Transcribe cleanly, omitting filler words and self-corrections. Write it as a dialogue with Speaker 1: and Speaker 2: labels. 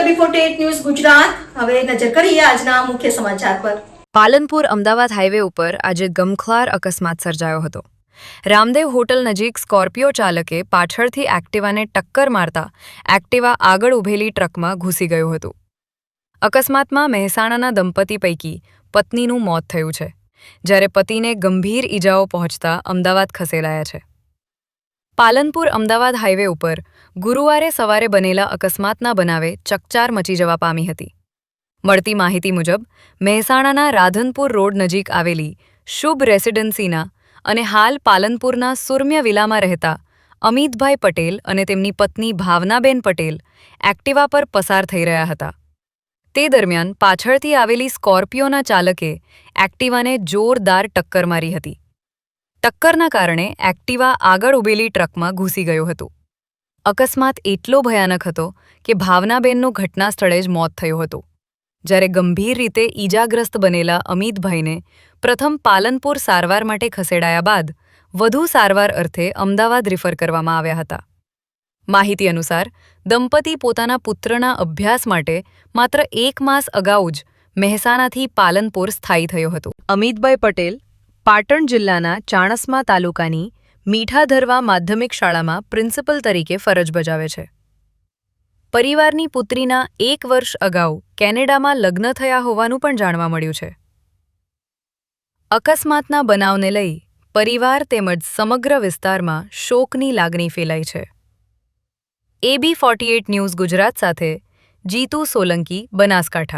Speaker 1: 24 news Gujarat હવે નજર કરીએ આજના મુખ્ય સમાચાર પર।
Speaker 2: પાલનપુર અમદાવાદ હાઈવે ઉપર આજે ગમખ્વાર અકસ્માત સર્જાયો હતો। રામદેવ હોટલ નજીક સ્કોર્પિયો ચાલકે પાછળથી એક્ટિવાને ટક્કર મારતા એક્ટિવા આગળ ઊભેલી ટ્રકમાં ઘૂસી ગયું હતું। અકસ્માતમાં મહેસાણાના દંપતી પૈકી પત્નીનું મોત થયું છે, જ્યારે પતિને ગંભીર ઈજાઓ પહોંચતા અમદાવાદ ખસેડાયા છે। પાલનપુર અમદાવાદ હાઈવે ઉપર ગુરુવારે સવારે બનેલા અકસ્માતના બનાવે ચકચાર મચી જવા પામી હતી। મળતી માહિતી મુજબ મહેસાણાના રાધનપુર રોડ નજીક આવેલી શુભ રેસિડેન્સીના અને હાલ પાલનપુરના સુરમ્ય વિલામાં રહેતા અમિતભાઈ પટેલ અને તેમની પત્ની ભાવનાબેન પટેલ એક્ટિવા પર પસાર થઈ રહ્યા હતા। તે દરમિયાન પાછળથી આવેલી સ્કોર્પિયોના ચાલકે એક્ટિવાને જોરદાર ટક્કર મારી હતી। ટક્કરના કારણે એક્ટિવા આગળ ઊભેલી ટ્રકમાં ઘૂસી ગયું હતું। અકસ્માત એટલો ભયાનક હતો કે ભાવનાબેનનું ઘટના સ્થળે જ મોત થયું હતું, જ્યારે ગંભીર રીતે ઈજાગ્રસ્ત બનેલા અમિતભાઈને પ્રથમ પાલનપુર સારવાર માટે ખસેડાયા બાદ વધુ સારવાર અર્થે અમદાવાદ રિફર કરવામાં આવ્યા હતા। માહિતી અનુસાર દંપતી પોતાના પુત્રના અભ્યાસ માટે માત્ર 1 માસ અગાઉ જ મહેસાણાથી પાલનપુર સ્થાયી થયો હતો। અમિતભાઈ પટેલ પાટણ જિલ્લાના ચાણસ્મા તાલુકાની મીઠાધરવા માધ્યમિક શાળામાં પ્રિન્સિપલ તરીકે ફરજ બજાવે છે। પરિવારની પુત્રીના 1 વર્ષ અગાઉ કેનેડામાં લગ્ન થયા હોવાનું પણ જાણવા મળ્યું છે। અકસ્માતના બનાવને લઈ પરિવાર તેમજ સમગ્ર વિસ્તારમાં શોકની લાગણી ફેલાઈ છે। AB 48 ન્યૂઝ ગુજરાત સાથે જીતુ સોલંકી, બનાસકાંઠા।